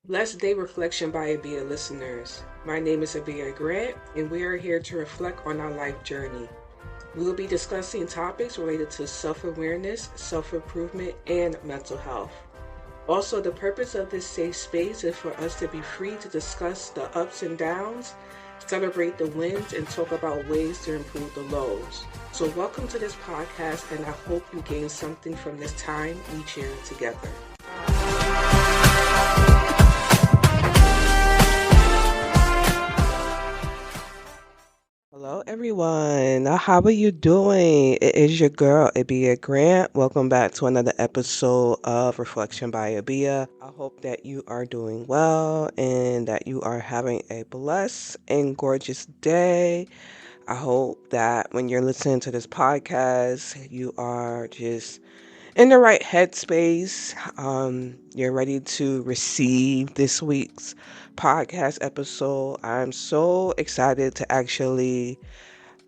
Blessed Day Reflection by Abia listeners. My name is Abia Grant, and we are here to reflect on our life journey. We will be discussing topics related to self awareness, self improvement, and mental health. Also, the purpose of this safe space is for us to be free to discuss the ups and downs, celebrate the wins, and talk about ways to improve the lows. So, welcome to this podcast, and I hope you gain something from this time we share together. Hello, everyone. How are you doing? It is your girl, Abia Grant. Welcome back to another episode of Reflection by Abia. I hope that you are doing well and that you are having a blessed and gorgeous day. I hope that when you're listening to this podcast, you are just in the right headspace. You're ready to receive this week's podcast episode. I'm so excited to actually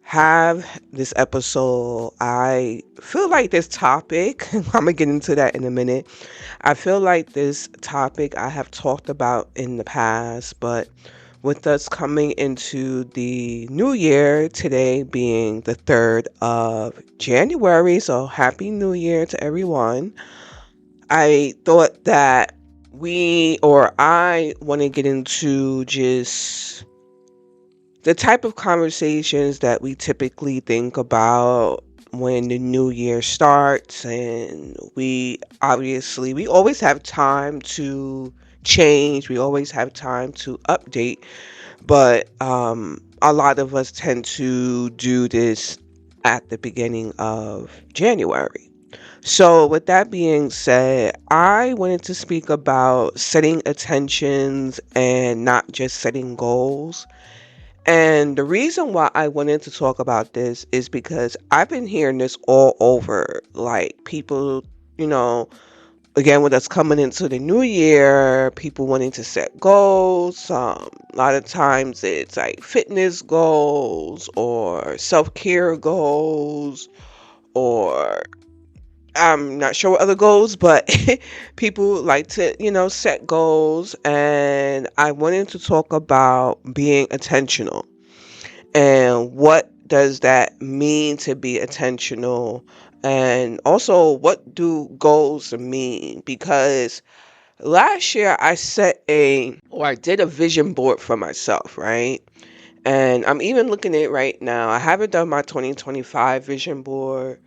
have this episode. I feel like this topic, I'm gonna get into that in a minute. I feel like this topic I have talked about in the past, but with us coming into the new year, today being the 3rd of January, so happy new year to everyone. I thought that I want to get into just the type of conversations that we typically think about when the new year starts, and we always have time to change, we always have time to update, but a lot of us tend to do this at the beginning of January. So with that being said, I wanted to speak about setting intentions and not just setting goals. And the reason why I wanted to talk about this is because I've been hearing this all over. Like people, you know, again, with us coming into the new year, people wanting to set goals. A lot of times it's like fitness goals or self care goals, or I'm not sure what other goals, but people like to, set goals. And I wanted to talk about being intentional and what does that mean to be intentional, and also what do goals mean, because last year I did a vision board for myself, right? And I'm even looking at it right now. I haven't done my 2025 vision board,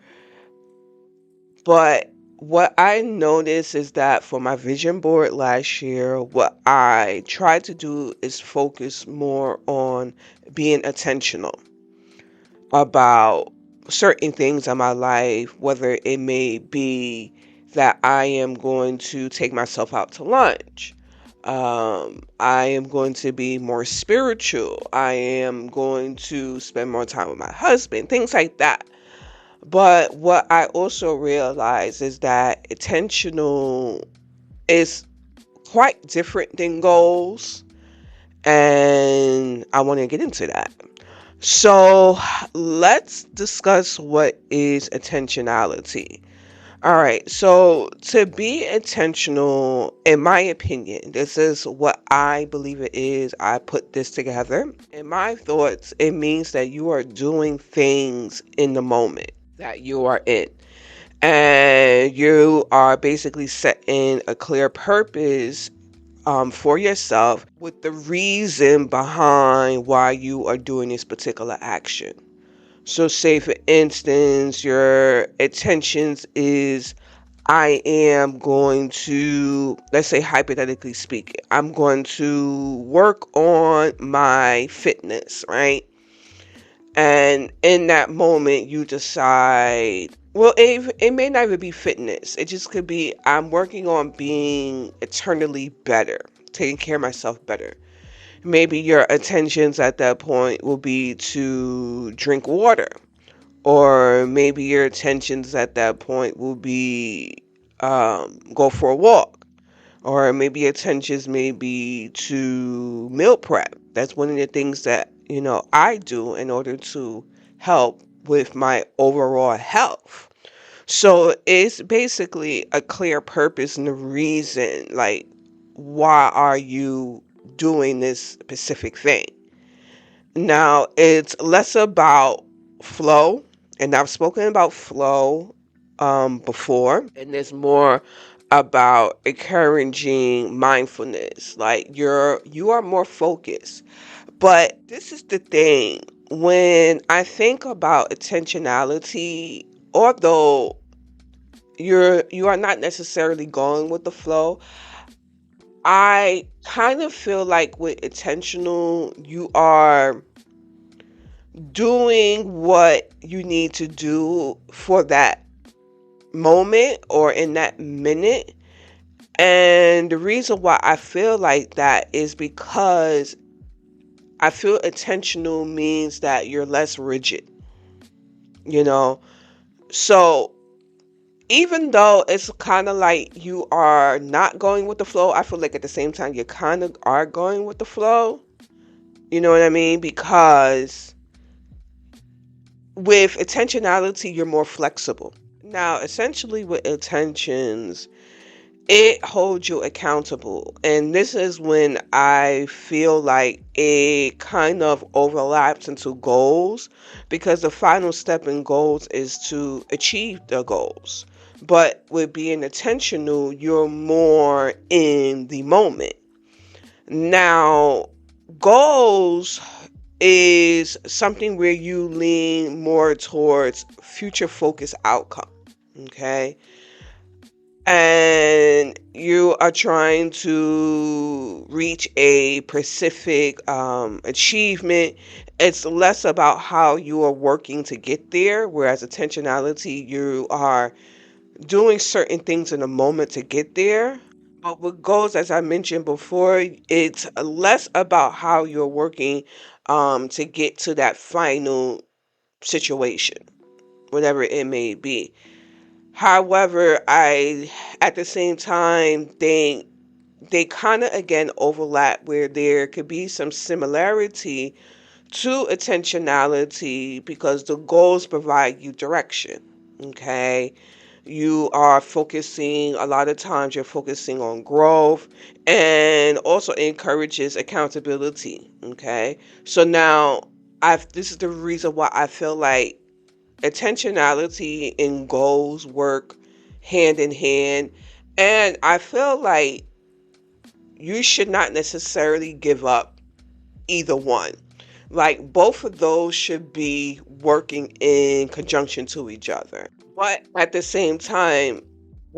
but what I noticed is that for my vision board last year, what I tried to do is focus more on being intentional about certain things in my life, whether it may be that I am going to take myself out to lunch. I am going to be more spiritual. I am going to spend more time with my husband, things like that. But what I also realize is that intentional is quite different than goals. And I want to get into that. So let's discuss what is intentionality. All right, so to be intentional, in my opinion, this is what I believe it is. I put this together. In my thoughts, it means that you are doing things in the moment that you are in. And you are basically setting a clear purpose for yourself with the reason behind why you are doing this particular action. So say for instance, your intentions is I am going to, let's say hypothetically speaking, I'm going to work on my fitness, right? And in that moment, you decide, well, it may not even be fitness. It just could be, I'm working on being eternally better, taking care of myself better. Maybe your intentions at that point will be to drink water. Or maybe your intentions at that point will be go for a walk. Or maybe your intentions may be to meal prep. That's one of the things that, I do in order to help with my overall health. So it's basically a clear purpose and a reason, like why are you doing this specific thing. Now, it's less about flow, and I've spoken about flow before, and it's more about encouraging mindfulness. Like you are more focused. But this is the thing. When I think about intentionality, although you are not necessarily going with the flow, I kind of feel like with intentional, you are doing what you need to do for that moment or in that minute. And the reason why I feel like that is because I feel intentional means that you're less rigid, you know? So even though it's kind of like you are not going with the flow, I feel like at the same time you kind of are going with the flow. You know what I mean? Because with intentionality, you're more flexible. Now, essentially, with intentions, it holds you accountable. And this is when I feel like it kind of overlaps into goals because the final step in goals is to achieve the goals. But with being intentional, you're more in the moment. Now, goals is something where you lean more towards future focused outcome. Okay. And you are trying to reach a specific achievement. It's less about how you are working to get there, whereas intentionality, you are doing certain things in a moment to get there. But with goals, as I mentioned before, it's less about how you're working to get to that final situation, whatever it may be. However, I at the same time think they kind of again overlap where there could be some similarity to intentionality because the goals provide you direction. Okay. You are focusing, a lot of times you're focusing on growth and also encourages accountability. Okay. So now this is the reason why I feel like intentionality and goals work hand in hand. And I feel like you should not necessarily give up either one. Like both of those should be working in conjunction to each other. But at the same time,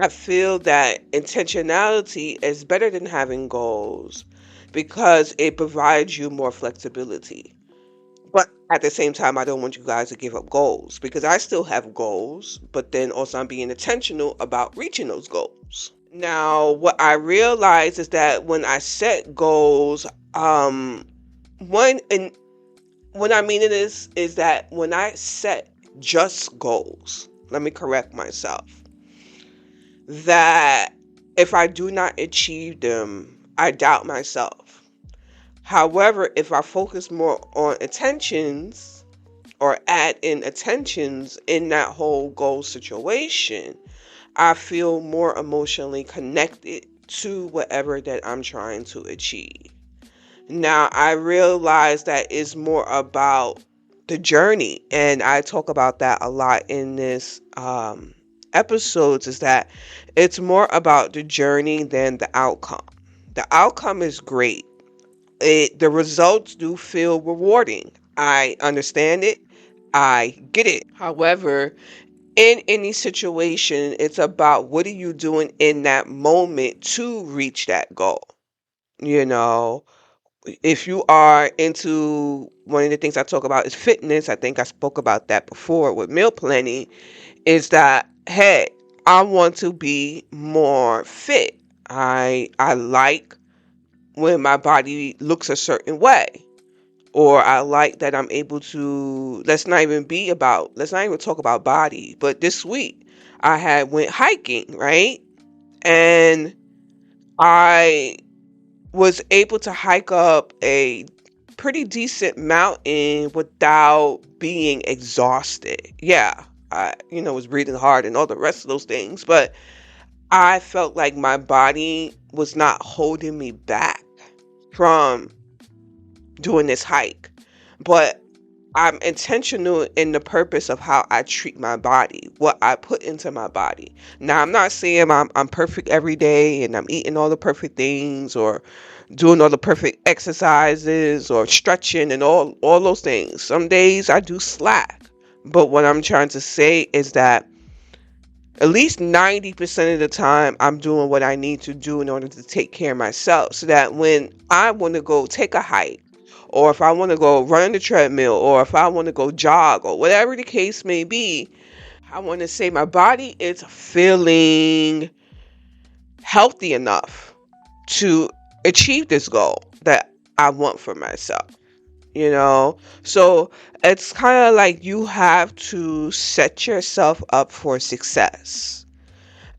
I feel that intentionality is better than having goals because it provides you more flexibility. But at the same time, I don't want you guys to give up goals because I still have goals, but then also I'm being intentional about reaching those goals. Now, what I realize is that when I set goals, one and what I mean it is that when I set just goals, let me correct myself, that if I do not achieve them, I doubt myself. However, if I focus more on attentions or add in attentions in that whole goal situation, I feel more emotionally connected to whatever that I'm trying to achieve. Now, I realize that it's more about the journey, and I talk about that a lot in this episodes, is that it's more about the journey than the outcome. The outcome is great. The results do feel rewarding. I understand it. I get it. However, in any situation, it's about what are you doing in that moment to reach that goal. You know, if you are into one of the things I talk about is fitness, I think I spoke about that before with meal planning, is that hey, I want to be more fit. I like when my body looks a certain way. Or I like that I'm able to let's not even talk about body, but this week I had went hiking, right? And I was able to hike up a pretty decent mountain without being exhausted. Yeah, I was breathing hard and all the rest of those things, but I felt like my body was not holding me back from doing this hike. But I'm intentional in the purpose of how I treat my body, what I put into my body. Now, I'm not saying I'm perfect every day and I'm eating all the perfect things or doing all the perfect exercises or stretching and all those things. Some days I do slack. But what I'm trying to say is that at least 90% of the time I'm doing what I need to do in order to take care of myself, so that when I want to go take a hike, or if I want to go run on the treadmill, or if I want to go jog, or whatever the case may be, I want to say my body is feeling healthy enough to achieve this goal that I want for myself, you know? So it's kind of like you have to set yourself up for success.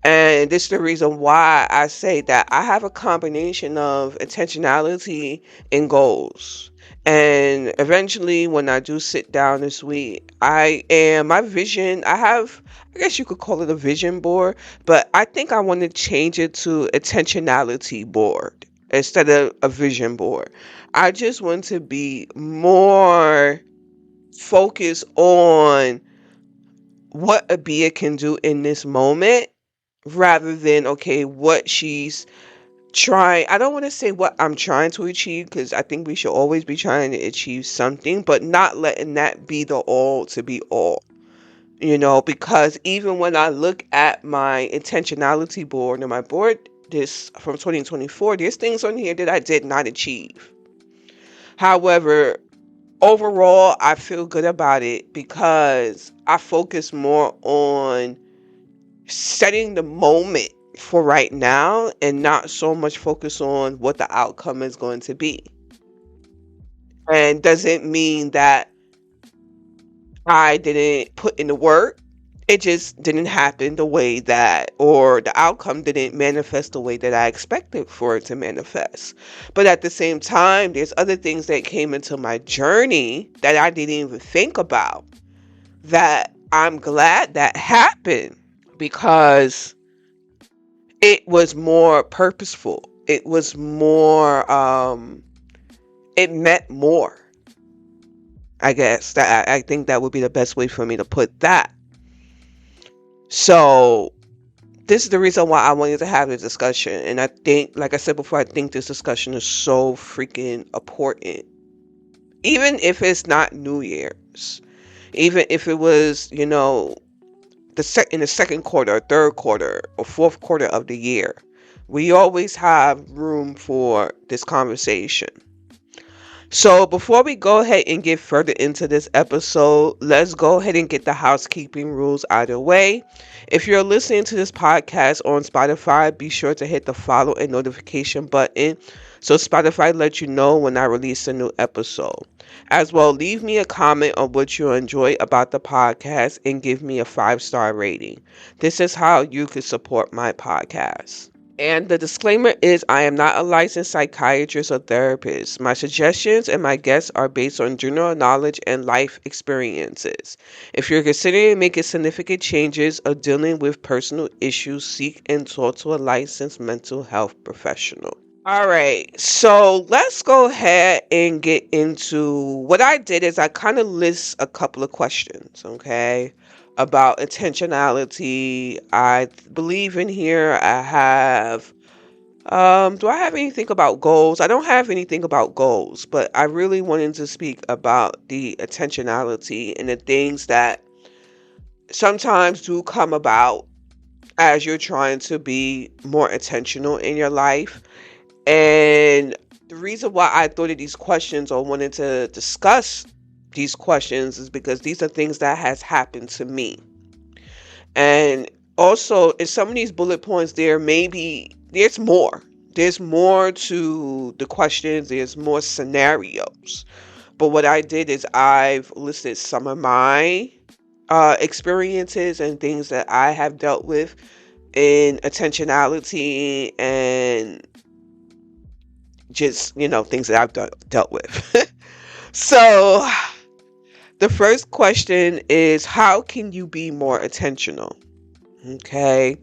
And this is the reason why I say that I have a combination of intentionality and goals. And eventually, when I do sit down this week, my vision, I guess you could call it a vision board, but I think I want to change it to intentionality board instead of a vision board. I just want to be more focused on what Abia can do in this moment rather than okay what she's trying. I don't want to say what I'm trying to achieve, because I think we should always be trying to achieve something, but not letting that be the all to be all, because even when I look at my intentionality board and my board this from 2024, there's things on here that I did not achieve. However, overall I feel good about it because I focus more on setting the moment for right now and not so much focus on what the outcome is going to be. And doesn't mean that I didn't put in the work. It just didn't happen the way that, or the outcome didn't manifest the way that I expected for it to manifest. But at the same time, there's other things that came into my journey that I didn't even think about that I'm glad that happened, because it was more purposeful. It was more, it meant more. I guess that I think that would be the best way for me to put that. So this is the reason why I wanted to have this discussion. And I think, like I said before, I think this discussion is so freaking important. Even if it's not New Year's, even if it was, in the second quarter, or third quarter, or fourth quarter of the year, we always have room for this conversation. So before we go ahead and get further into this episode, let's go ahead and get the housekeeping rules out of the way. If you're listening to this podcast on Spotify, be sure to hit the follow and notification button so Spotify lets you know when I release a new episode. As well, leave me a comment on what you enjoy about the podcast and give me a 5-star rating. This is how you can support my podcast. And the disclaimer is I am not a licensed psychiatrist or therapist. My suggestions and my guests are based on general knowledge and life experiences. If you're considering making significant changes or dealing with personal issues, seek and talk to a licensed mental health professional. All right, so let's go ahead and get into what I did is I kind of list a couple of questions, okay, about intentionality. I believe in here I have, do I have anything about goals? I don't have anything about goals, but I really wanted to speak about the intentionality and the things that sometimes do come about as you're trying to be more intentional in your life. And the reason why I thought of these questions or wanted to discuss these questions is because these are things that has happened to me. And also in some of these bullet points, there's more. There's more to the questions. There's more scenarios. But what I did is I've listed some of my experiences and things that I have dealt with in intentionality and just, things that I've dealt with. So the first question is, how can you be more intentional? Okay.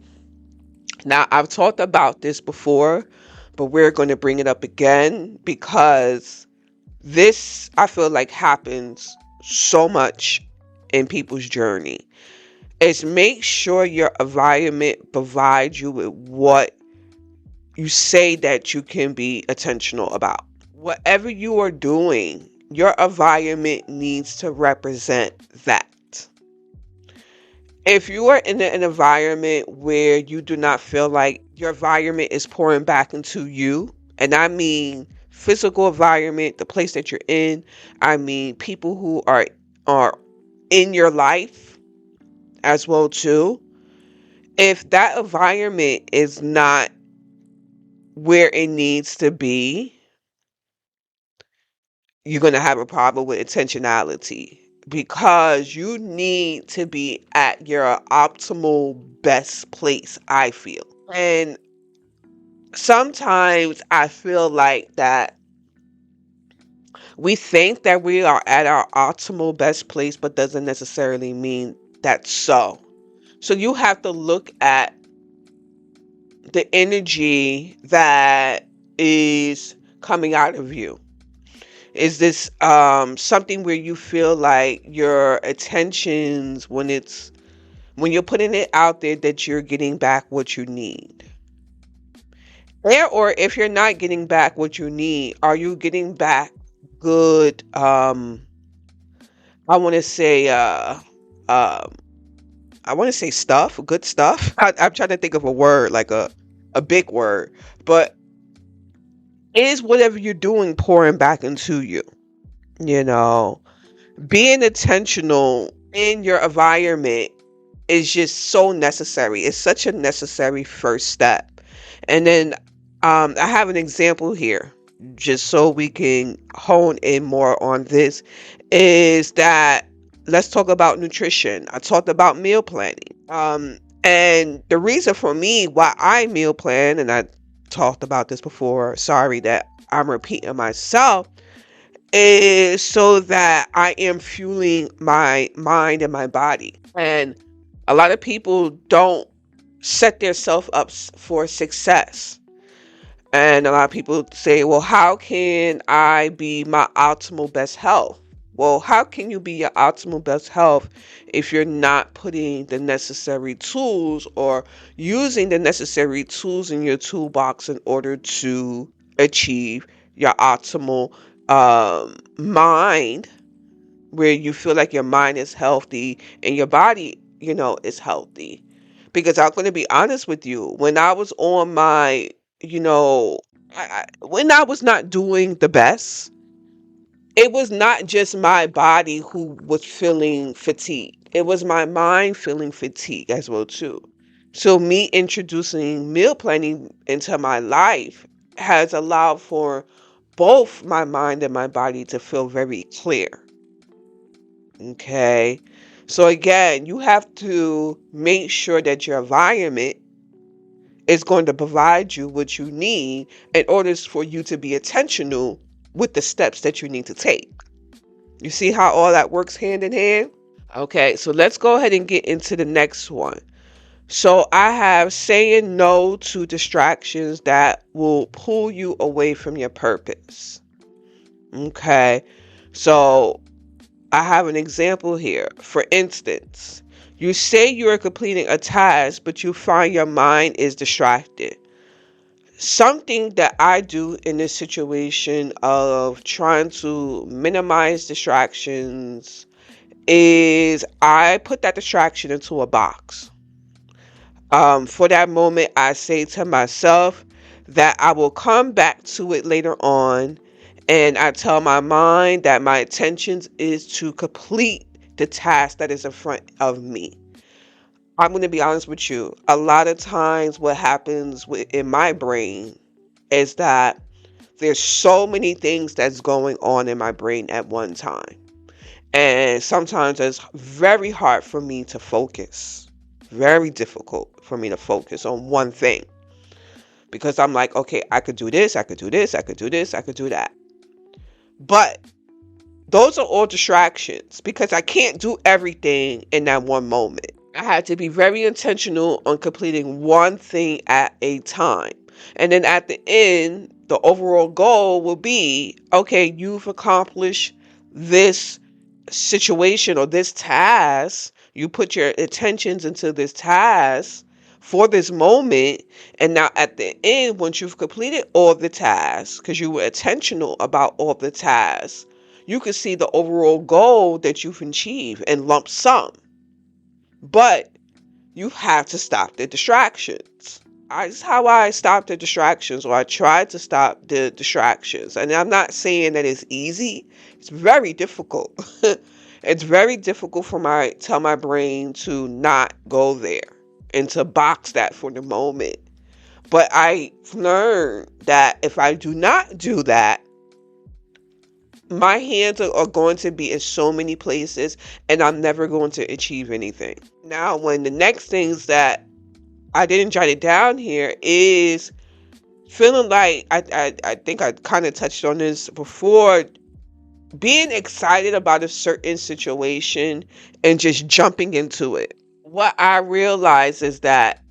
Now, I've talked about this before, but we're going to bring it up again because this, I feel like, happens so much in people's journey. Is make sure your environment provides you with what you say that you can be intentional about. Whatever you are doing, your environment needs to represent that. If you are in an environment where you do not feel like your environment is pouring back into you, and I mean physical environment, the place that you're in, I mean people who are in your life as well too. If that environment is not where it needs to be, you're going to have a problem with intentionality because you need to be at your optimal best place, I feel. And sometimes I feel like that we think that we are at our optimal best place, but doesn't necessarily mean that's so. So you have to look at the energy that is coming out of you. Is this something where you feel like your attentions, when you're putting it out there, that you're getting back what you need? Or if you're not getting back what you need, are you getting back good, I want to say um I want to say stuff, good stuff. I'm trying to think of a word, like a big word, but is whatever you're doing pouring back into you? You know, being intentional in your environment is just so necessary. It's such a necessary first step. And then I have an example here, just so we can hone in more on this. Is that, let's talk about nutrition. I talked about meal planning. And the reason for me why I meal plan, and I talked about this before, sorry that I'm repeating myself, is so that I am fueling my mind and my body. And a lot of people don't set themselves up for success. And a lot of people say, well, how can I be my optimal best health? Well, how can you be your optimal best health if you're not putting the necessary tools or using the necessary tools in your toolbox in order to achieve your optimal mind, where you feel like your mind is healthy and your body, is healthy? Because I'm going to be honest with you, when I was on my, you know, when I was not doing the best, it was not just my body who was feeling fatigue. It was my mind feeling fatigue as well too. So me introducing meal planning into my life has allowed for both my mind and my body to feel very clear. Okay. So again, you have to make sure that your environment is going to provide you what you need in order for you to be intentional with the steps that you need to take. You see how all that works hand in hand? Okay, so let's go ahead and get into the next one. So I have saying no to distractions that will pull you away from your purpose. Okay, so I have an example here. For instance, you say you are completing a task, but you find your mind is distracted. Something that I do in this situation of trying to minimize distractions is I put that distraction into a box. For that moment, I say to myself that I will come back to it later on, and I tell my mind that my intention is to complete the task that is in front of me. I'm going to be honest with you. A lot of times, what happens in my brain is that there's so many things that's going on in my brain at one time. And sometimes it's very hard for me to focus. Very difficult for me to focus on one thing. Because I'm like, okay, I could do this, I could do this, I could do this, I could do that. But those are all distractions because I can't do everything in that one moment. I had to be very intentional on completing one thing at a time. And then at the end, the overall goal will be okay, you've accomplished this situation or this task. You put your intentions into this task for this moment. And now at the end, once you've completed all the tasks, because you were intentional about all the tasks, you can see the overall goal that you've achieved in lump sum. But you have to stop the distractions. That's how I stopped the distractions, or I tried to stop the distractions. And I'm not saying that it's easy. It's very difficult. It's very difficult for my brain to not go there and to box that for the moment. But I learned that if I do not do that, my hands are going to be in so many places and I'm never going to achieve anything. Now, when the next things that I didn't jot it down here is feeling like I think I kind of touched on this before, being excited about a certain situation and just jumping into it. What I realize is that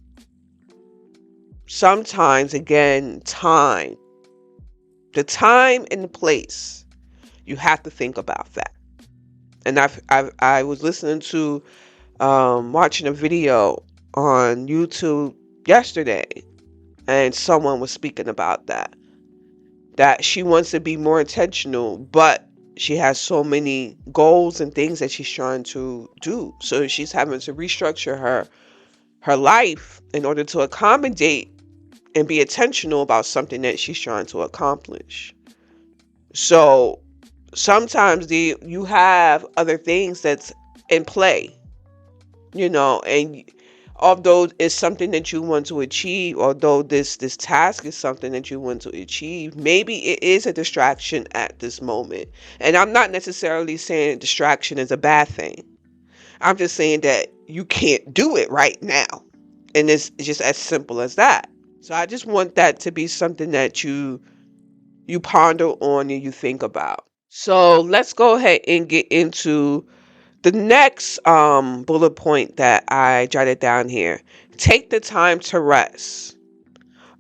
sometimes, again, the time and the place, you have to think about that. And I was listening to watching a video on YouTube yesterday, and someone was speaking about that she wants to be more intentional, but she has so many goals and things that she's trying to do, so she's having to restructure her life in order to accommodate and be intentional about something that she's trying to accomplish. So sometimes you have other things that's in play, and although it's something that you want to achieve, although this task is something that you want to achieve, maybe it is a distraction at this moment. And I'm not necessarily saying distraction is a bad thing. I'm just saying that you can't do it right now. And it's just as simple as that. So I just want that to be something that you ponder on and you think about. So let's go ahead and get into the next bullet point that I jotted down here. Take the time to rest,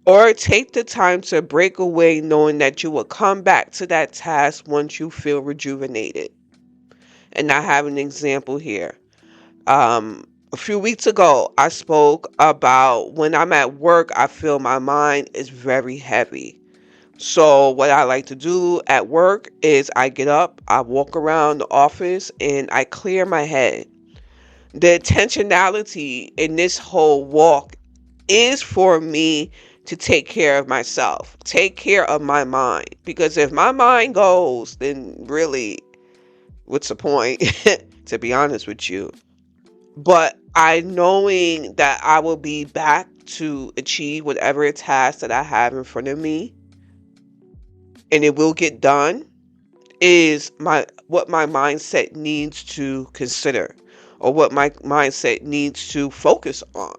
or take the time to break away, knowing that you will come back to that task once you feel rejuvenated. And I have an example here. A few weeks ago, I spoke about when I'm at work, I feel my mind is very heavy. So what I like to do at work is I get up, I walk around the office, and I clear my head. The intentionality in this whole walk is for me to take care of myself, take care of my mind. Because if my mind goes, then really, what's the point? To be honest with you. But I knowing that I will be back to achieve whatever task that I have in front of me, and it will get done, is what my mindset needs to consider, or what my mindset needs to focus on.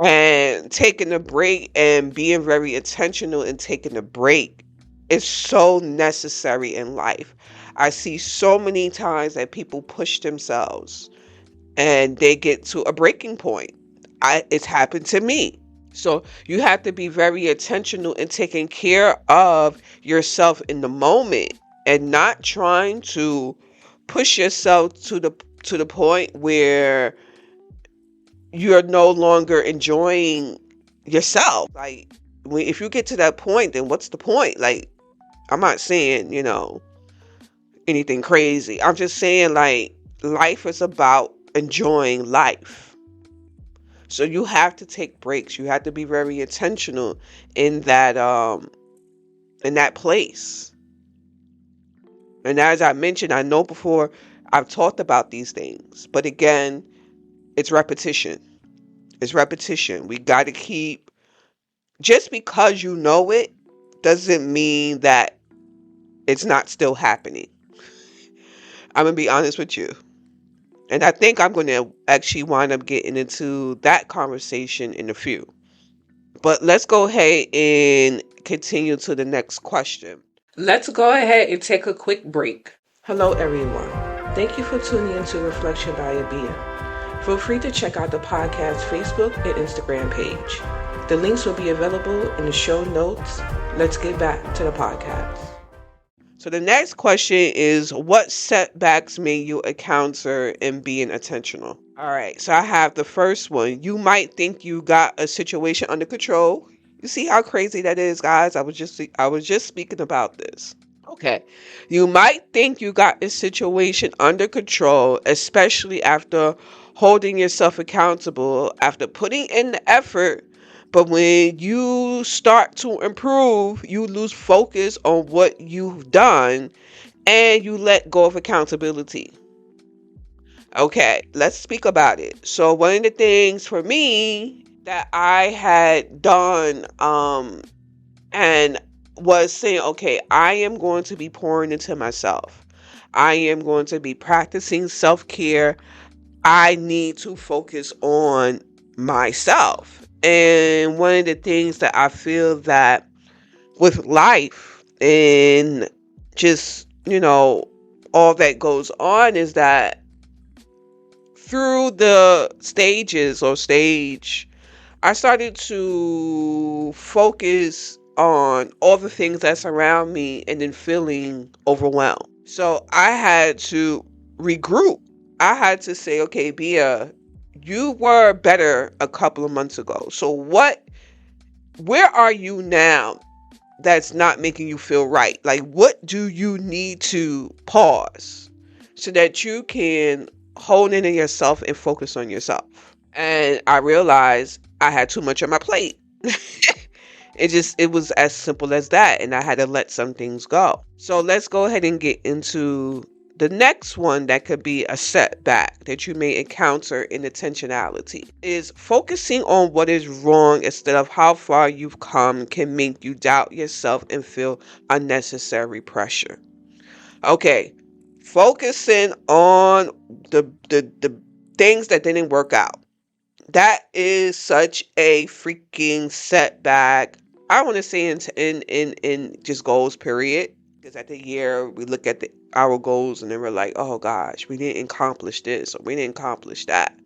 And taking a break and being very intentional in taking a break is so necessary in life. I see so many times that people push themselves and they get to a breaking point. It's happened to me. So you have to be very intentional in taking care of yourself in the moment and not trying to push yourself to the point where you're no longer enjoying yourself. Like, if you get to that point, then what's the point? Like, I'm not saying, anything crazy. I'm just saying, like, life is about enjoying life. So you have to take breaks. You have to be very intentional in that place. And as I mentioned, I know before I've talked about these things, but again, it's repetition. It's repetition. We got to keep, just because you know it doesn't mean that it's not still happening. I'm going to be honest with you. And I think I'm going to actually wind up getting into that conversation in a few. But let's go ahead and continue to the next question. Let's go ahead and take a quick break. Hello, everyone. Thank you for tuning into Reflection by Abia. Feel free to check out the podcast Facebook and Instagram page. The links will be available in the show notes. Let's get back to the podcast. So the next question is, what setbacks made you a counselor in being intentional? All right, so I have the first one. You might think you got a situation under control. You see how crazy that is, guys? I was just speaking about this. Okay. You might think you got a situation under control, especially after holding yourself accountable, after putting in the effort. But when you start to improve, you lose focus on what you've done and you let go of accountability. Okay, let's speak about it. So, one of the things for me that I had done and was saying, okay, I am going to be pouring into myself. I am going to be practicing self care. I need to focus on myself. And one of the things that I feel that with life and just, all that goes on is that through the stages or stage, I started to focus on all the things that surround me and then feeling overwhelmed. So I had to regroup. I had to say, okay, Bia, you were better a couple of months ago. So where are you now that's not making you feel right? Like, what do you need to pause so that you can hone in on yourself and focus on yourself? And I realized I had too much on my plate. It was as simple as that, and I had to let some things go. So let's go ahead and get into the next one that could be a setback that you may encounter in intentionality is focusing on what is wrong instead of how far you've come can make you doubt yourself and feel unnecessary pressure. Okay, focusing on the things that didn't work out. That is such a freaking setback. I want to say in just goals period. Because at the year we look at our goals and then we're like, oh gosh, we didn't accomplish this or we didn't accomplish that,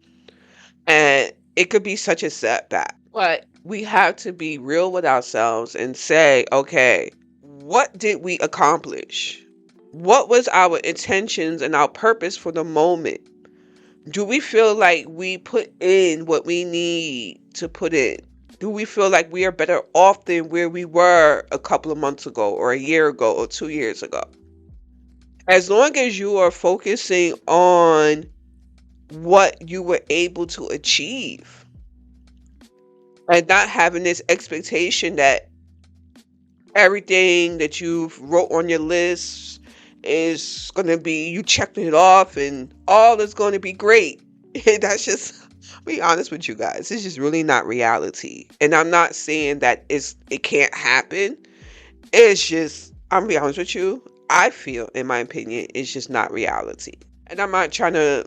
and it could be such a setback. But we have to be real with ourselves and say, okay, what did we accomplish? What was our intentions and our purpose for the moment? Do we feel like we put in what we need to put in? Do we feel like we are better off than where we were a couple of months ago or a year ago or 2 years ago? As long as you are focusing on what you were able to achieve and not having this expectation that everything that you've wrote on your list is going to be, you checking it off and all is going to be great. That's just, be honest with you guys, it's just really not reality. And I'm not saying that it can't happen. It's just, I'm gonna be honest with you, I feel, in my opinion, it's just not reality. And I'm not trying to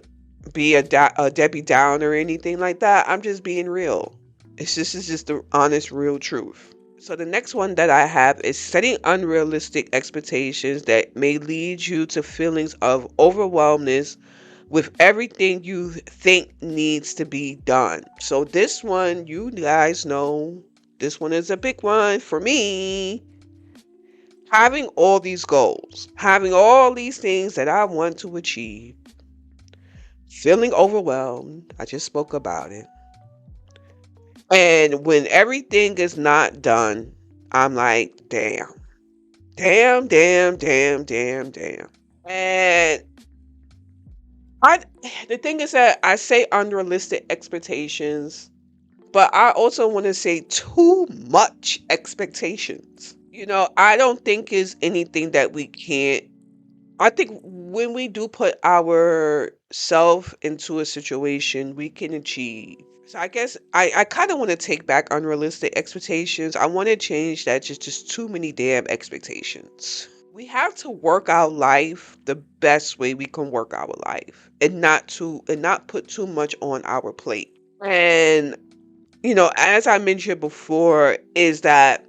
be a Debbie Downer or anything like that. I'm just being real. It's just the honest, real truth. So the next one that I have is setting unrealistic expectations that may lead you to feelings of overwhelmness with everything you think needs to be done. So this one, you guys know, this one is a big one for me. Having all these goals, having all these things that I want to achieve, feeling overwhelmed. I just spoke about it. And when everything is not done, I'm like, damn, damn, damn, damn, damn, damn. And I, the thing is that I say unrealistic expectations, but I also want to say too much expectations. I don't think is anything that we can't. I think when we do put our self into a situation, we can achieve. So I guess I kind of want to take back unrealistic expectations. I want to change that just too many damn expectations. We have to work our life the best way we can work our life and not put too much on our plate. And as I mentioned before, is that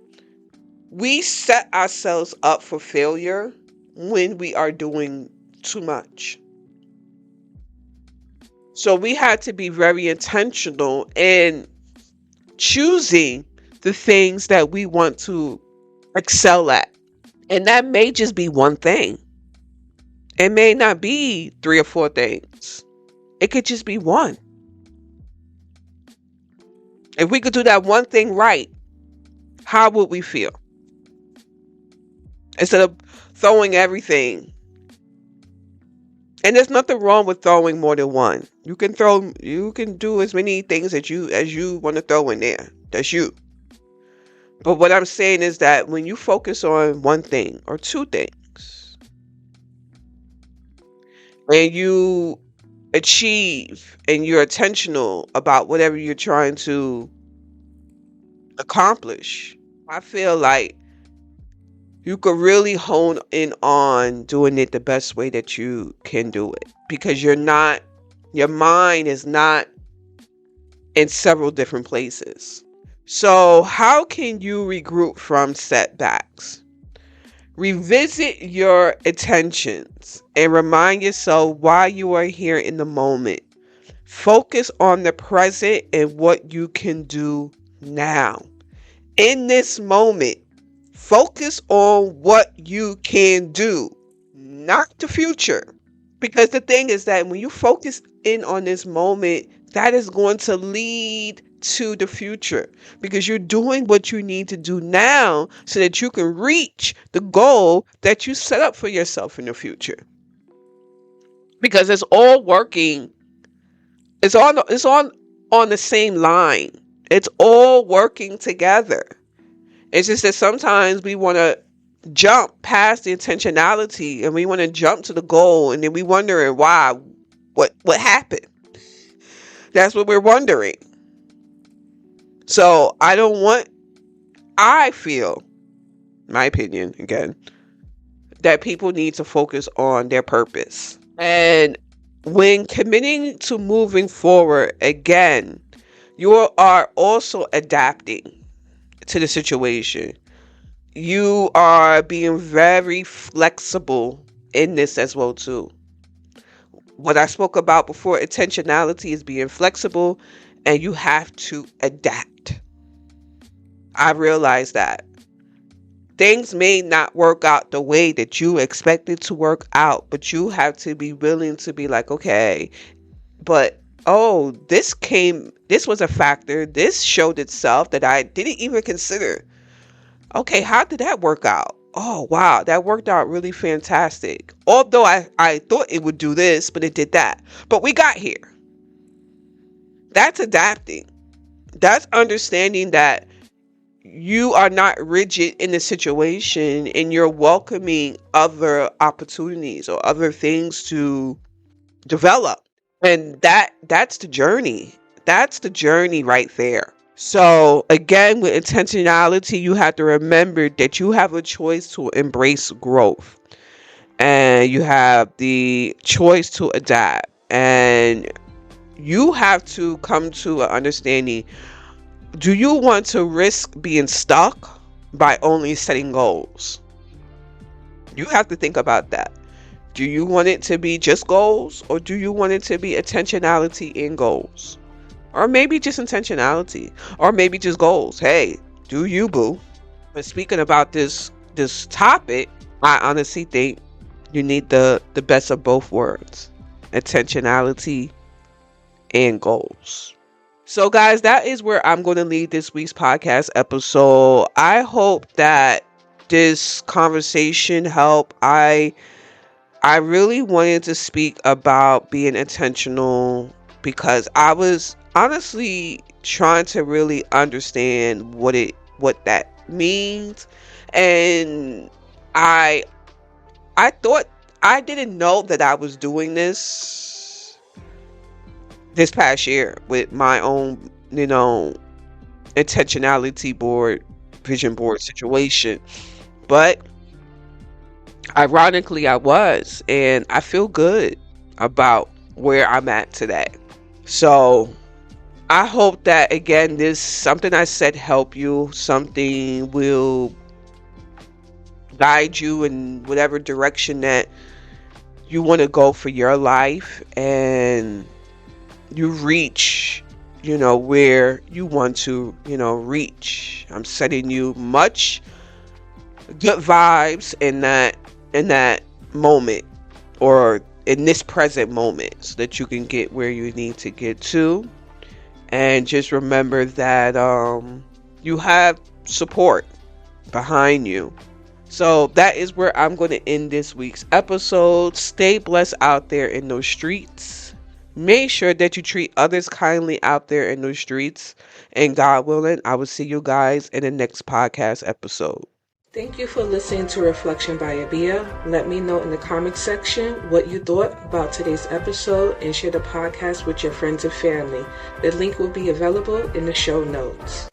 we set ourselves up for failure when we are doing too much. So we had to be very intentional in choosing the things that we want to excel at. And that may just be one thing. It may not be three or four things. It could just be one. If we could do that one thing right, how would we feel? Instead of throwing everything. And there's nothing wrong with throwing more than one. You can do as many things as you want to throw in there. That's you. But what I'm saying is that when you focus on one thing or two things and you achieve and you're intentional about whatever you're trying to accomplish, I feel like you could really hone in on doing it the best way that you can do it, because your mind is not in several different places. So how can you regroup from setbacks? Revisit your intentions and remind yourself why you are here in the moment. Focus on the present and what you can do now. In this moment, focus on what you can do, not the future. Because the thing is that when you focus in on this moment, that is going to lead to the future, because you're doing what you need to do now so that you can reach the goal that you set up for yourself in the future. Because it's all working. It's on the same line. It's all working together. It's just that sometimes we want to jump past the intentionality and we want to jump to the goal, and then we wondering why, what happened. That's what we're wondering. So I feel, my opinion again, that people need to focus on their purpose. And when committing to moving forward, again, you are also adapting to the situation. You are being very flexible in this as well too. What I spoke about before, intentionality, is being flexible, and you have to adapt. I realize that things may not work out the way that you expected to work out, but you have to be willing to be like, okay, but this was a factor. This showed itself that I didn't even consider. Okay, how did that work out? Oh, wow, that worked out really fantastic. Although I thought it would do this, but it did that. But we got here. That's adapting. That's understanding that you are not rigid in the situation and you're welcoming other opportunities or other things to develop. And that's the journey. That's the journey right there. So again, with intentionality, you have to remember that you have a choice to embrace growth, and you have the choice to adapt, and you have to come to an understanding. Do you want to risk being stuck by only setting goals? You have to think about that. Do you want it to be just goals, or do you want it to be intentionality in goals? Or maybe just intentionality, or maybe just goals. Hey, do you, boo? But speaking about this topic, I honestly think you need the best of both worlds: intentionality and goals. So guys, that is where I'm going to leave this week's podcast episode. I hope that this conversation helped. I really wanted to speak about being intentional because I was honestly trying to really understand what that means. And I thought, I didn't know that I was doing this past year with my own, intentionality board, vision board situation. But ironically, I was, and I feel good about where I'm at today. So I hope that, again, this something I said help you, something will guide you in whatever direction that you want to go for your life. And you reach, where you want to, reach. I'm sending you much good vibes in that moment, or in this present moment, so that you can get where you need to get to. And just remember that you have support behind you. So that is where I'm going to end this week's episode. Stay blessed out there in those streets. Make sure that you treat others kindly out there in those streets. And God willing, I will see you guys in the next podcast episode. Thank you for listening to Reflection by Abia. Let me know in the comments section what you thought about today's episode, and share the podcast with your friends and family. The link will be available in the show notes.